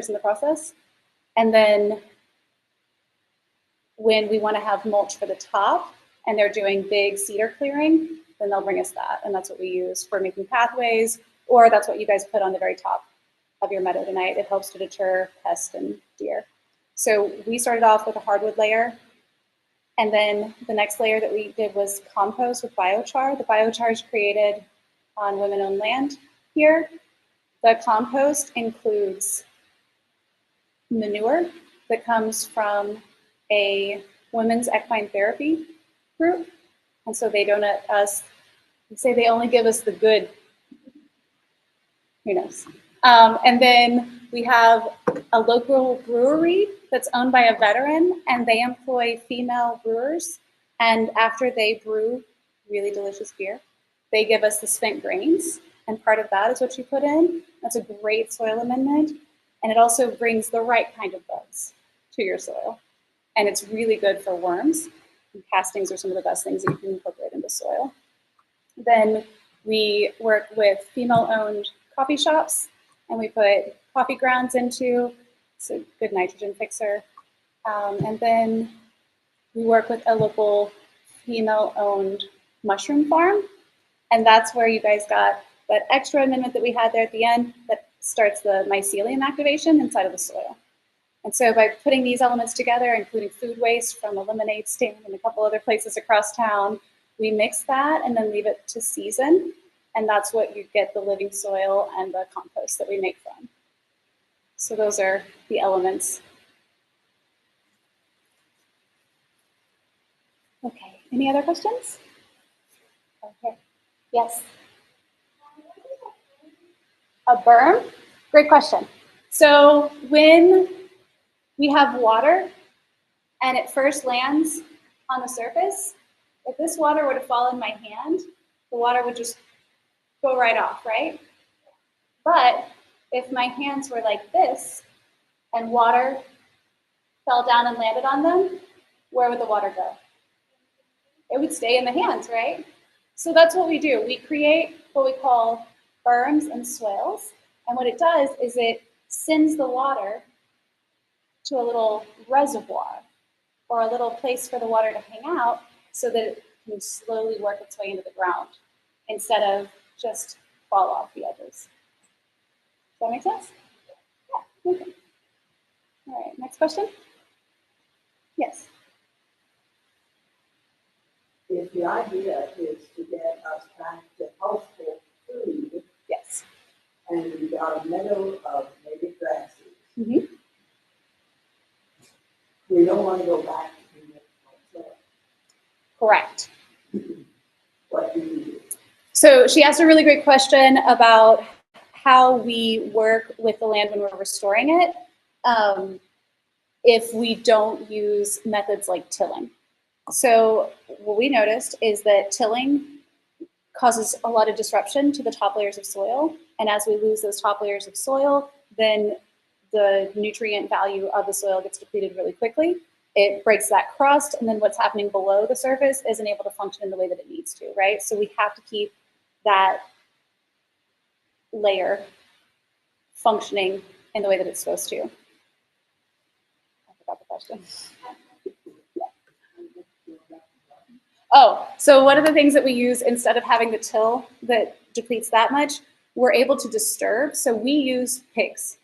in the process. And then when we want to have mulch for the top and they're doing big cedar clearing, then they'll bring us that. And that's what we use for making pathways, or that's what you guys put on the very top of your meadow tonight. It helps to deter pests and deer. So we started off with a hardwood layer. And then the next layer that we did was compost with biochar. The biochar is created on women-owned land here. The compost includes manure that comes from a women's equine therapy group. And so they donate us, they say they only give us the good, who knows. And then we have a local brewery that's owned by a veteran, and they employ female brewers. And after they brew really delicious beer, they give us the spent grains. And part of that is what you put in. That's a great soil amendment. And it also brings the right kind of bugs to your soil. And it's really good for worms. And castings are some of the best things that you can incorporate into soil. Then we work with female-owned coffee shops, and we put coffee grounds into. It's a good nitrogen fixer. And then we work with a local female-owned mushroom farm. And that's where you guys got that extra amendment that we had there at the end that starts the mycelium activation inside of the soil. And so by putting these elements together, including food waste from a lemonade stand and a couple other places across town, we mix that and then leave it to season. And that's what you get the living soil and the compost that we make from. So those are the elements. Okay, any other questions? Okay, yes. A berm? Great question. So when we have water and it first lands on the surface, if this water were to fall in my hand, the water would just go right off, right? But if my hands were like this and water fell down and landed on them, where would the water go? It would stay in the hands, right? So that's what we do. We create what we call berms and swales. And what it does is it sends the water to a little reservoir or a little place for the water to hang out so that it can slowly work its way into the ground instead of just fall off the edges. Does that make sense? Yeah, okay. All right, next question? Yes. If the idea is to get us back to healthful food, Yes. and we've got a meadow of native grasses, Mm-hmm. we don't want to go back to conventional soil. Correct. What do you do? So she asked a really great question about how we work with the land when we're restoring it if we don't use methods like tilling. So what we noticed is that tilling causes a lot of disruption to the top layers of soil. And as we lose those top layers of soil, then the nutrient value of the soil gets depleted really quickly. It breaks that crust, and then what's happening below the surface isn't able to function in the way that it needs to, right? So we have to keep that layer functioning in the way that it's supposed to. I forgot the question. Oh, so one of the things that we use instead of having the till that depletes that much, we're able to disturb. So we use pigs.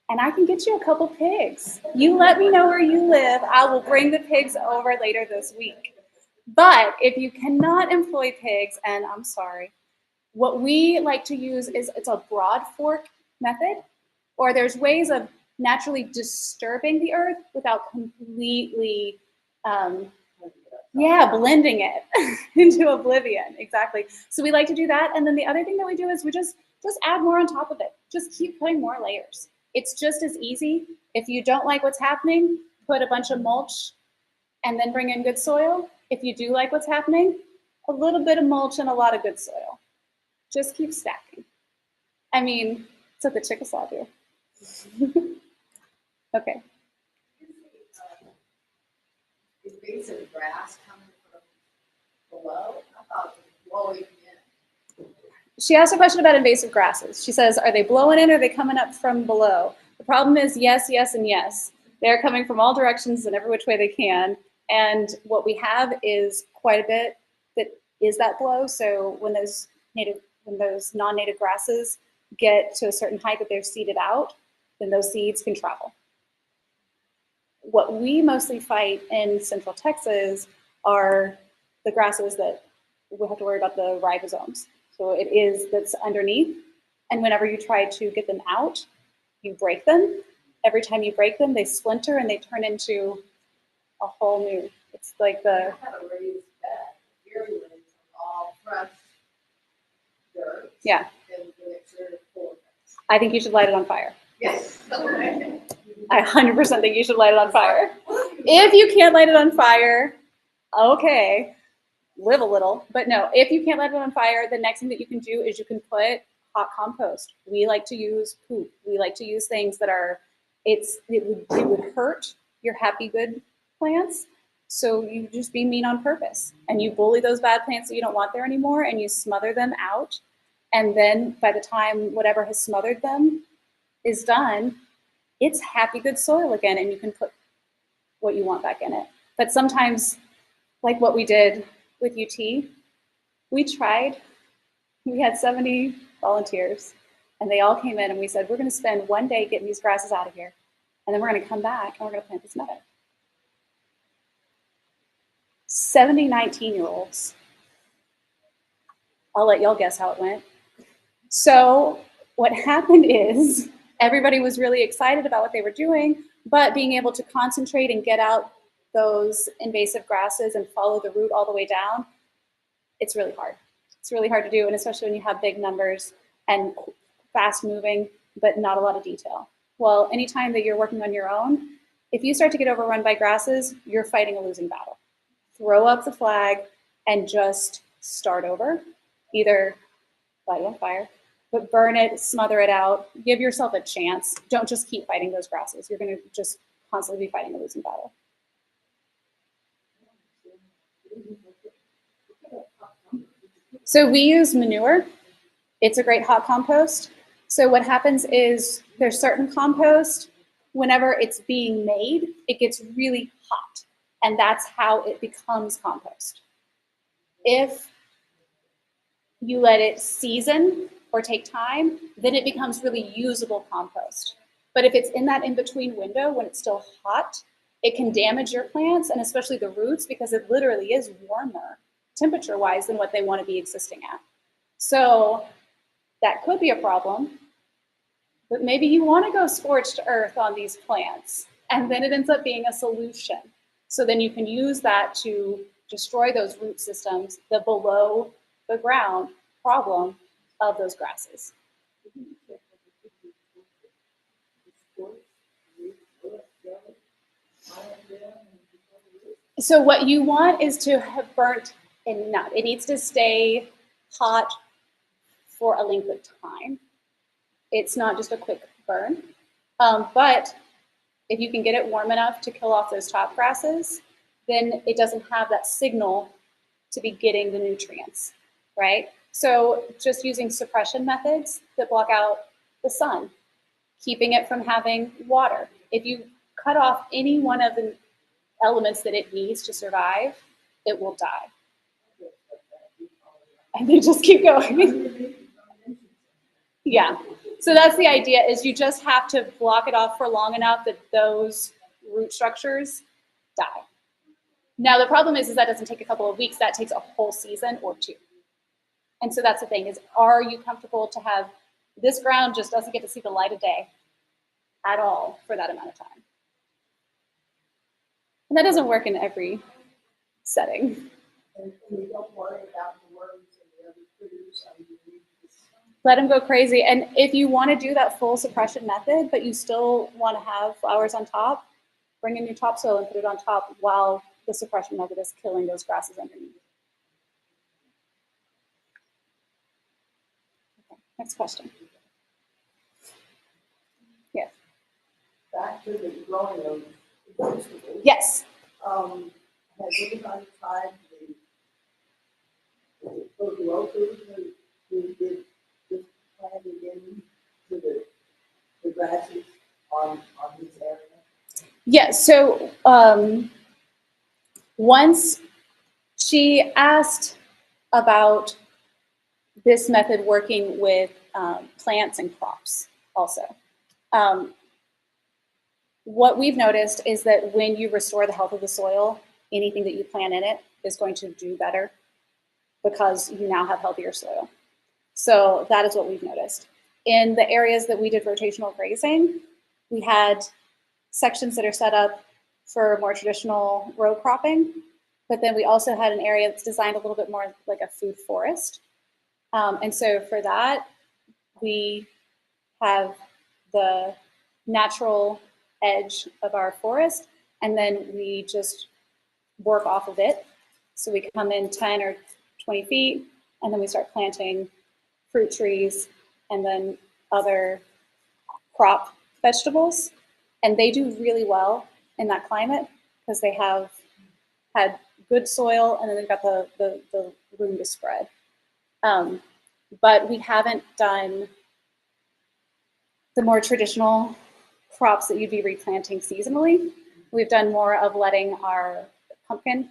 And I can get you a couple pigs. You let me know where you live. I will bring the pigs over later this week. But if you cannot employ pigs, and I'm sorry, what we like to use is it's a broad fork method, or there's ways of naturally disturbing the earth without completely blending it into oblivion. Exactly. So we like to do that. And then the other thing that we do is we just add more on top of it. Just keep putting more layers. It's just as easy. If you don't like what's happening, put a bunch of mulch and then bring in good soil. If you do like what's happening, a little bit of mulch and a lot of good soil. Just keep stacking. I mean, it's what the Chickasaw do. Okay. Invasive grass coming from below? I thought it was blowing in. She asked a question about invasive grasses. She says, are they blowing in or are they coming up from below? The problem is yes, yes, and yes. They're coming from all directions and every which way they can. And what we have is quite a bit that is that blow. So when those non-native grasses get to a certain height that they're seeded out, then those seeds can travel. What we mostly fight in Central Texas are the grasses that we have to worry about the ribosomes. So it is that's underneath. And whenever you try to get them out, you break them. Every time you break them, they splinter and they turn into a whole new, it's like I the, had a raised bed, yearly raised all fresh dirt. yeah, And the mixture full of it. I think you should light it on fire. Yes. Okay. I 100% think you should light it on fire. If you can't light it on fire, okay, live a little. But no, if you can't light it on fire, the next thing that you can do is you can put hot compost. We like to use poop. We like to use things that are, it would hurt your happy good plants. So you just be mean on purpose and you bully those bad plants that you don't want there anymore and you smother them out. And then by the time whatever has smothered them is done, it's happy good soil again and you can put what you want back in it. But sometimes, like what we did with UT, we tried. We had 70 volunteers and they all came in and we said, we're going to spend one day getting these grasses out of here. And then we're going to come back and we're going to plant this meadow. 70 19-year-olds. I'll let y'all guess how it went. So what happened is everybody was really excited about what they were doing, but being able to concentrate and get out those invasive grasses and follow the root all the way down, it's really hard. It's really hard to do, and especially when you have big numbers and fast moving, but not a lot of detail. Well, anytime that you're working on your own, if you start to get overrun by grasses, you're fighting a losing battle. Throw up the flag and just start over. Either light it on fire, but burn it, smother it out, give yourself a chance. Don't just keep fighting those grasses. You're going to just constantly be fighting a losing battle. So we use manure. It's a great hot compost. So what happens is there's certain compost, whenever it's being made, it gets really hot. And that's how it becomes compost. If you let it season or take time, then it becomes really usable compost. But if it's in that in-between window when it's still hot, it can damage your plants and especially the roots because it literally is warmer temperature-wise than what they want to be existing at. So that could be a problem, but maybe you want to go scorched earth on these plants and then it ends up being a solution. So then you can use that to destroy those root systems, the below the ground problem of those grasses. So what you want is to have burnt enough. It needs to stay hot for a length of time. It's not just a quick burn. But if you can get it warm enough to kill off those top grasses, then it doesn't have that signal to be getting the nutrients, right? So just using suppression methods that block out the sun, keeping it from having water. If you cut off any one of the elements that it needs to survive, it will die. And they just keep going. Yeah. So that's the idea, is you just have to block it off for long enough that those root structures die. Now, the problem is that doesn't take a couple of weeks. That takes a whole season or two. And so that's the thing, is are you comfortable to have this ground just doesn't get to see the light of day at all for that amount of time? And that doesn't work in every setting. And you don't worry about the worms and the other critters. Let them go crazy. And if you want to do that full suppression method, but you still want to have flowers on top, bring in your topsoil and put it on top while the suppression method is killing those grasses underneath. Okay, next question. Yes. Back to the growing of vegetables. Yes. Has anybody tried those locals who did just planting in to the grasses on this area? Yeah, so once she asked about this method working with plants and crops also. What we've noticed is that when you restore the health of the soil, anything that you plant in it is going to do better because you now have healthier soil. So that is what we've noticed. In the areas that we did rotational grazing, we had sections that are set up for more traditional row cropping, but then we also had an area that's designed a little bit more like a food forest. And so for that, we have the natural edge of our forest, and then we just work off of it. So we come in 10 or 20 feet, and then we start planting fruit trees and then other crop vegetables. And they do really well in that climate because they have had good soil and then they've got the room to spread. But we haven't done the more traditional crops that you'd be replanting seasonally. We've done more of letting our pumpkin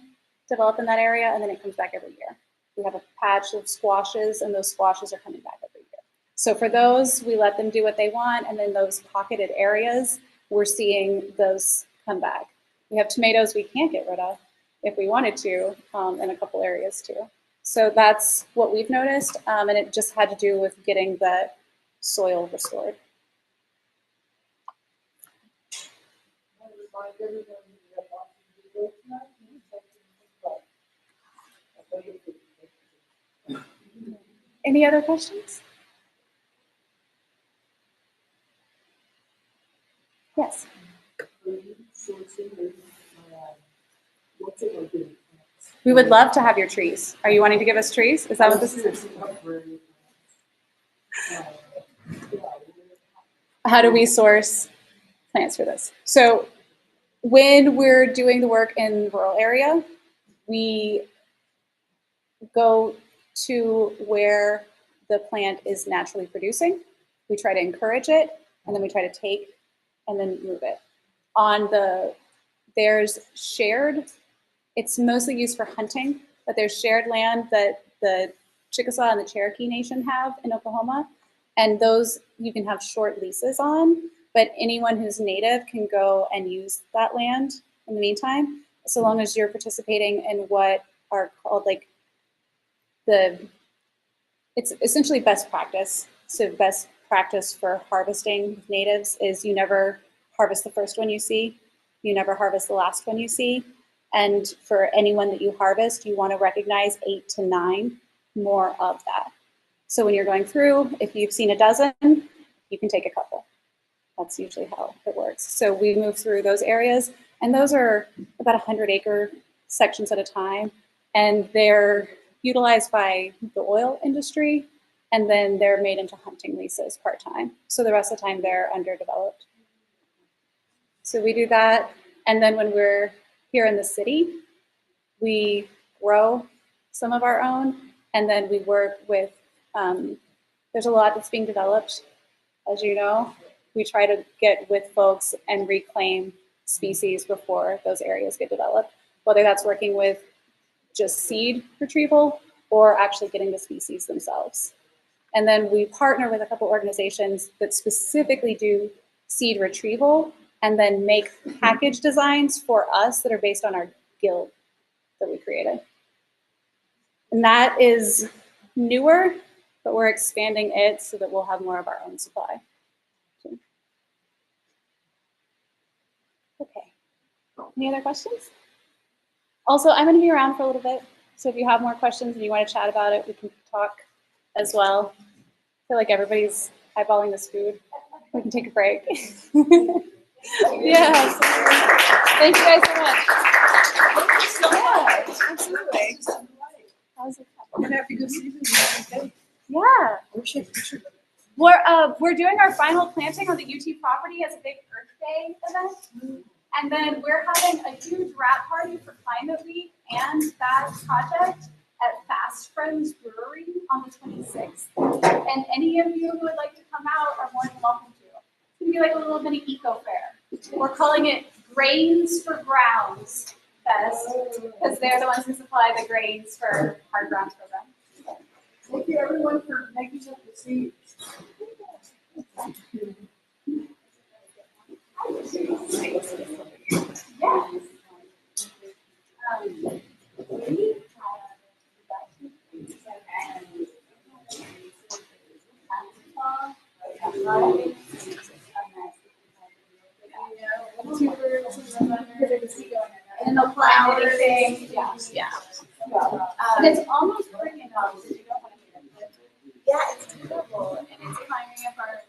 develop in that area, and then it comes back every year. We have a patch of squashes, and those squashes are coming back every year. So for those, we let them do what they want, and then those pocketed areas, we're seeing those come back. We have tomatoes we can't get rid of if we wanted to in a couple areas too. So that's what we've noticed, and it just had to do with getting the soil restored. Any other questions? Yes. We would love to have your trees. Are you wanting to give us trees? Is that what this is? How do we source plants for this? So when we're doing the work in the rural area, we go to where the plant is naturally producing. We try to encourage it, and then we try to take and then move it. There's shared, it's mostly used for hunting, but there's shared land that the Chickasaw and the Cherokee Nation have in Oklahoma, and those you can have short leases on, but anyone who's native can go and use that land in the meantime, so long as you're participating in what are called it's essentially best practice. So best practice for harvesting natives is you never harvest the first one you see, you never harvest the last one you see, and for anyone that you harvest, you want to recognize 8 to 9 more of that. So when you're going through, if you've seen a dozen, you can take a couple. That's usually how it works. So we move through those areas, and those are about 100-acre sections at a time, and they're utilized by the oil industry, and then they're made into hunting leases part-time. So the rest of the time they're underdeveloped. So we do that, and then when we're here in the city, we grow some of our own, and then we work with, there's a lot that's being developed, as you know. We try to get with folks and reclaim species before those areas get developed, whether that's working with just seed retrieval or actually getting the species themselves. And then we partner with a couple organizations that specifically do seed retrieval and then make package designs for us that are based on our guild that we created. And that is newer, but we're expanding it so that we'll have more of our own supply. Okay, any other questions? Also, I'm gonna be around for a little bit, so if you have more questions and you wanna chat about it, we can talk as well. I feel like everybody's eyeballing this food. We can take a break. Yeah, thank you guys so much. Thank you so much. Absolutely. How's it? And happy good season. Yeah. We should. We're doing our final planting on the UT property as a big Earth Day event. And then we're having a huge wrap party for Climate Week and that project at Fast Friends Brewery on the 26th. And any of you who would like to come out are more than welcome to. It's gonna be like a little mini eco fair. We're calling it grains for grounds best, because they're the ones who supply the grains for our grounds program. Thank you everyone for making up the seats. Yeah. And the flowers. Yeah. Yeah. And it's almost big enough that you don't want to get it. Yeah, it's beautiful, and it's climbing up our